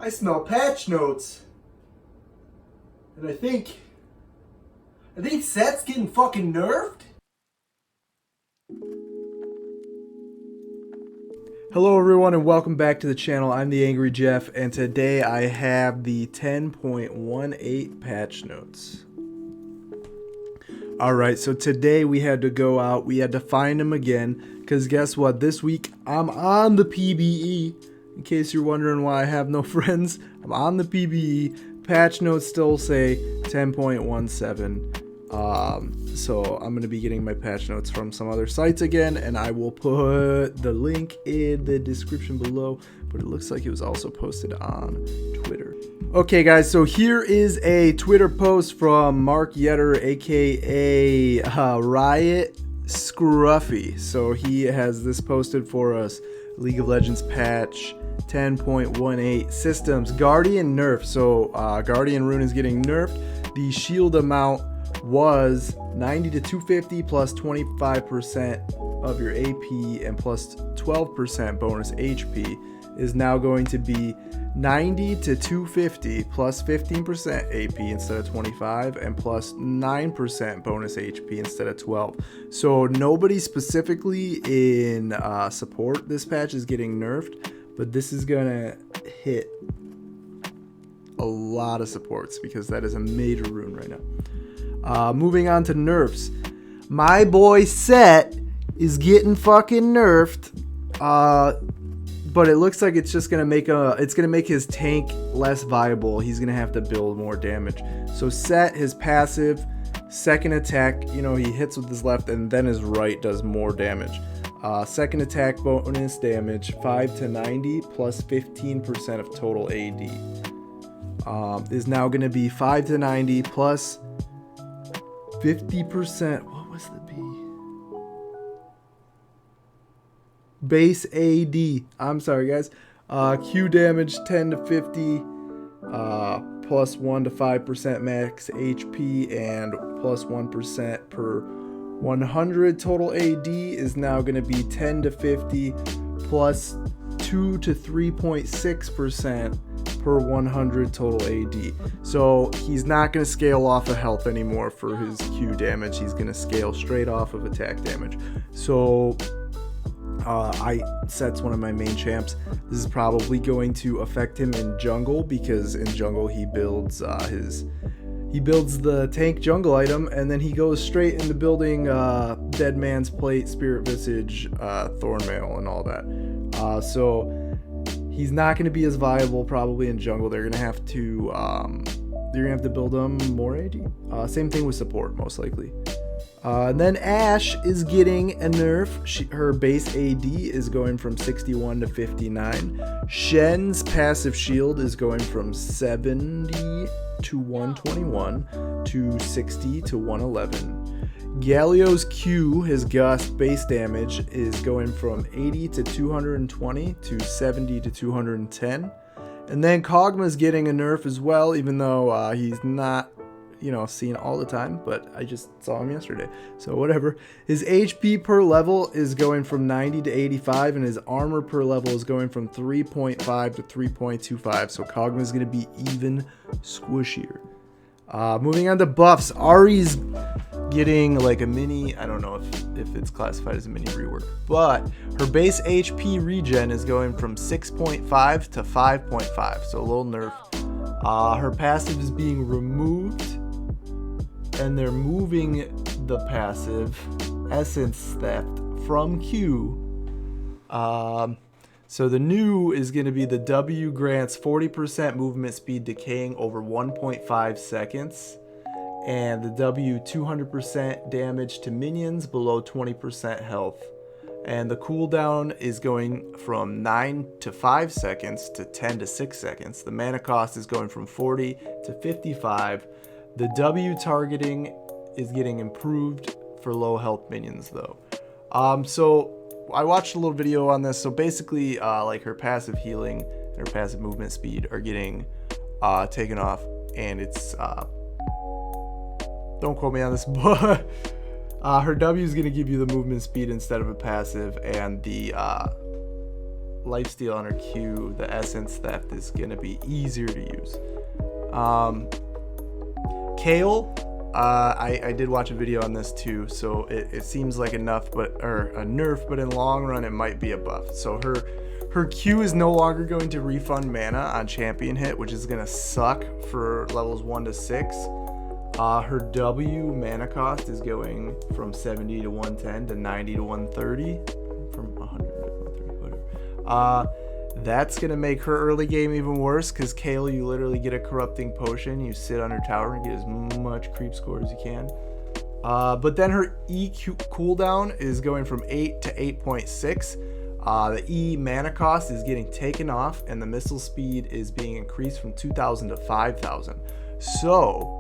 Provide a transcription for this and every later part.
I smell patch notes. And I think Set's getting fucking nerfed. Hello everyone and welcome back to the channel. I'm the Angry Jeff and today I have the 10.18 patch notes. Alright, so today we had to go out, we had to find them again, because guess what, this week I'm on the PBE. In case you're wondering why I have no friends, I'm on the PBE. Patch notes still say 10.17. So I'm going to be getting my patch notes from some other sites again, and I will put the link in the description below, but it looks like it was also posted on Twitter. Okay guys, so here is a Twitter post from Mark Yetter, aka Riot Scruffy. So he has this posted for us. League of Legends patch 10.18 systems Guardian nerf. So Guardian rune is getting nerfed. The shield amount was 90 to 250 plus 25% of your AP and plus 12% bonus HP is now going to be 90 to 250 plus 15% AP instead of 25 and plus 9% bonus HP instead of 12. So nobody specifically in support this patch is getting nerfed, but this is gonna hit a lot of supports because that is a major rune right now. Moving on to nerfs, my boy Set is getting fucking nerfed. But it looks like it's just gonna make his tank less viable. He's gonna have to build more damage. So Set, his passive second attack, you know, he hits with his left and then his right does more damage. Second attack bonus damage 5 to 90 plus 15% of total AD is now gonna be 5 to 90 plus 50%. What was the B? Base AD. I'm sorry guys. Q damage 10 to 50 plus 1 to 5% max HP and plus 1% per 100 total AD is now going to be 10 to 50 plus 2 to 3.6% per 100 total AD. So he's not going to scale off of health anymore for his Q damage. He's going to scale straight off of attack damage. So Set's one of my main champs. This is probably going to affect him in jungle because in jungle he builds the tank jungle item and then he goes straight into building Dead Man's Plate, Spirit Visage, Thornmail, and all that. So he's not going to be as viable probably in jungle. They're gonna have to build him more AD. Same thing with support most likely. And then Ashe is getting a nerf. Her base AD is going from 61 to 59. Shen's passive shield is going from 70 to 121 to 60 to 111. Galio's Q, his gust base damage, is going from 80 to 220 to 70 to 210. And then Kog'Maw's getting a nerf as well, even though he's not, you know, seen all the time, but I just saw him yesterday, so whatever. His HP per level is going from 90 to 85 and his armor per level is going from 3.5 to 3.25, so Kog'Maw's gonna be even squishier. Moving on to buffs, Ahri's getting like a mini, I don't know if it's classified as a mini rework, but her base HP regen is going from 6.5 to 5.5, so a little nerf. Her passive is being removed and they're moving the passive Essence Theft from Q. So the new is going to be the W grants 40% movement speed decaying over 1.5 seconds. And the W 200% damage to minions below 20% health. And the cooldown is going from 9 to 5 seconds to 10 to 6 seconds. The mana cost is going from 40 to 55. The W targeting is getting improved for low health minions though. So I watched a little video on this. So basically like her passive healing and her passive movement speed are getting taken off, and it's don't quote me on this, but her W is going to give you the movement speed instead of a passive, and the lifesteal on her Q, the essence theft is gonna be easier to use. Kale, I did watch a video on this too, so it seems like a nerf, but in long run it might be a buff. So her Q is no longer going to refund mana on champion hit, which is gonna suck for levels 1 to 6. Her W mana cost is going from 70 to 110 to 90 to 130, from 100 to 130, whatever. That's gonna make her early game even worse, because Kale, you literally get a corrupting potion, you sit on her tower and get as much creep score as you can. But then her E cooldown is going from 8 to 8.6. The E mana cost is getting taken off, and the missile speed is being increased from 2,000 to 5,000. So,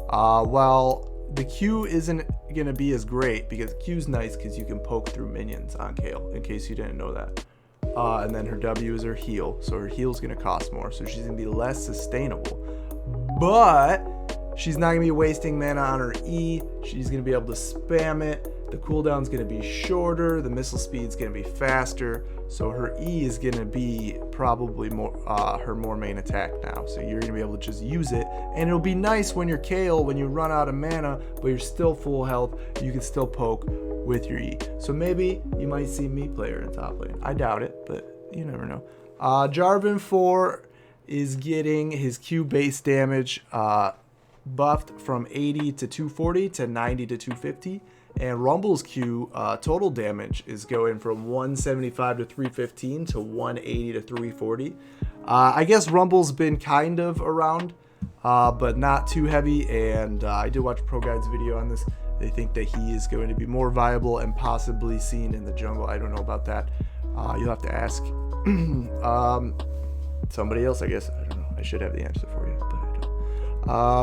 while the Q isn't gonna be as great, because Q's nice because you can poke through minions on Kale, in case you didn't know that. And then her W is her heal, so her heal's gonna cost more, so she's gonna be less sustainable. But she's not gonna be wasting mana on her E. She's gonna be able to spam it. The cooldown's gonna be shorter. The missile speed's gonna be faster. So her E is gonna be probably more her main attack now. So you're gonna be able to just use it, and it'll be nice when you're Kale, when you run out of mana, but you're still full health. You can still poke with your E. So maybe you might see me play her in top lane. I doubt it, but you never know. Jarvan 4 is getting his Q base damage buffed from 80 to 240 to 90 to 250. And Rumble's Q total damage is going from 175 to 315 to 180 to 340. I guess Rumble's been kind of around, but not too heavy. And I did watch Pro Guide's video on this. They think that he is going to be more viable and possibly seen in the jungle. I don't know about that. You'll have to ask somebody else, I guess. I don't know. I should have the answer for you, but I don't.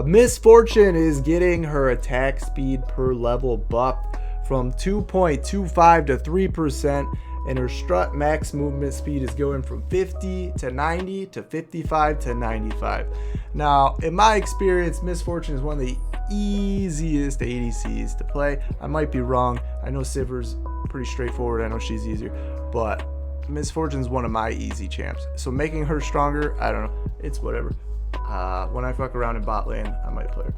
Miss Fortune is getting her attack speed per level buffed from 2.25 to 3%, and her strut max movement speed is going from 50 to 90 to 55 to 95. Now, in my experience, Miss Fortune is one of the easiest ADCs to play. I might be wrong. I know Sivir's pretty straightforward. I know she's easier, but Miss Fortune's one of my easy champs. So making her stronger, I don't know. It's whatever. When I fuck around in bot lane, I might play her.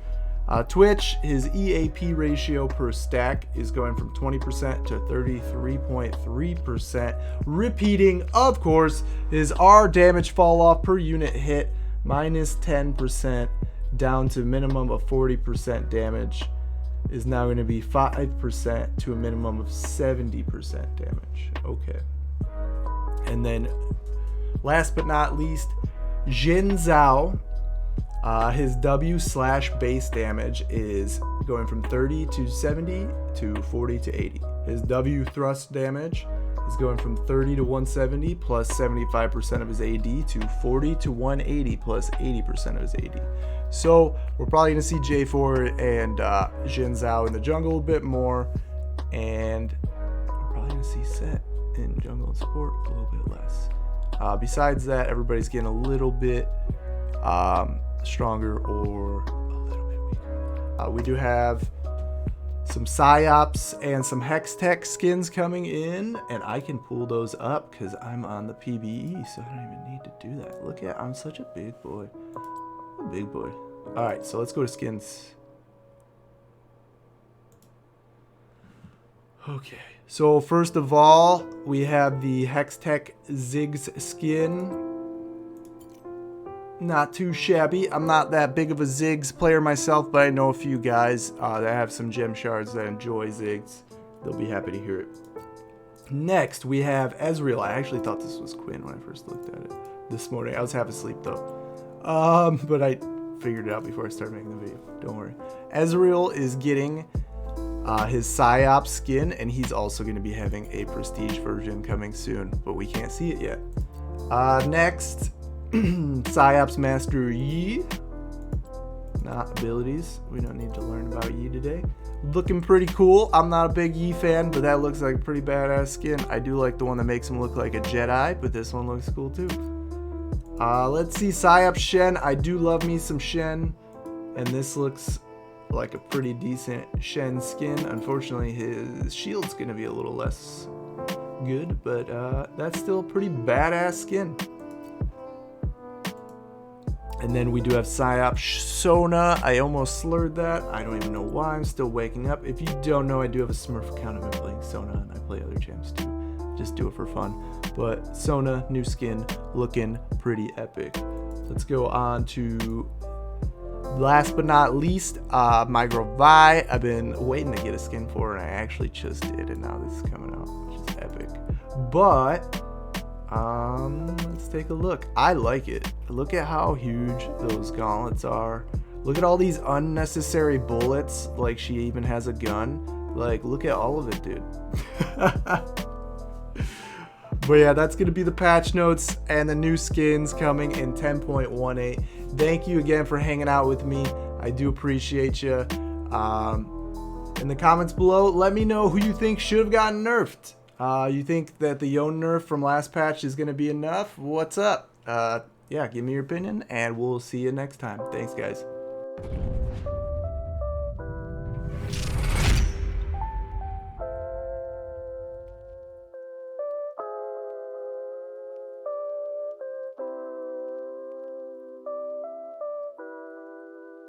Twitch, his EAP ratio per stack is going from 20% to 33.3%. Repeating, of course, his R damage fall off per unit hit minus 10% down to minimum of 40% damage is now going to be 5% to a minimum of 70% damage. Okay. And then last but not least, Jin Zhao. His W/base damage is going from 30 to 70 to 40 to 80. His W thrust damage is going from 30 to 170 plus 75% of his AD to 40 to 180 plus 80% of his AD. So we're probably going to see J4 and Jin Zhao in the jungle a bit more, and we're probably going to see Set in jungle and support a little bit less. Besides that, everybody's getting a little bit stronger or a little bit weaker. We do have some Psyops and some Hextech skins coming in, and I can pull those up because I'm on the PBE, so I don't even need to do that. Look at, I'm such a big boy. I'm a big boy. All right, so let's go to skins. Okay, so first of all, we have the Hextech Ziggs skin. Not too shabby. I'm not that big of a Ziggs player myself, but I know a few guys that have some gem shards that enjoy Ziggs. They'll be happy to hear it. Next, we have Ezreal. I actually thought this was Quinn when I first looked at it this morning. I was half asleep though. But I figured it out before I started making the video. Don't worry. Ezreal is getting his Psyops skin, and he's also going to be having a prestige version coming soon, but we can't see it yet. Next, Psyops Master Yi. Not abilities. We don't need to learn about Yi today. Looking pretty cool. I'm not a big Yi fan, but that looks like a pretty badass skin. I do like the one that makes him look like a Jedi, but this one looks cool too. Let's see Psyops Shen. I do love me some Shen, and this looks like a pretty decent Shen skin. Unfortunately, his shield's going to be a little less good, but that's still a pretty badass skin. And then we do have Psyop Sona. I almost slurred that. I don't even know why. I'm still waking up. If you don't know, I do have a Smurf account. I've been playing Sona, and I play other champs too. Just do it for fun. But Sona, new skin, looking pretty epic. Let's go on to, last but not least, my girl Vi. I've been waiting to get a skin for her, and I actually just did, and now this is coming out, which is epic. But let's take a look. I like it. Look at how huge those gauntlets are. Look at all these unnecessary bullets. Like, she even has a gun. Like, look at all of it, dude. But yeah, that's going to be the patch notes and the new skins coming in 10.18. Thank you again for hanging out with me. I do appreciate you. In the comments below, let me know who you think should have gotten nerfed. You think that the Yone nerf from last patch is going to be enough? What's up? Yeah, give me your opinion, and we'll see you next time. Thanks, guys.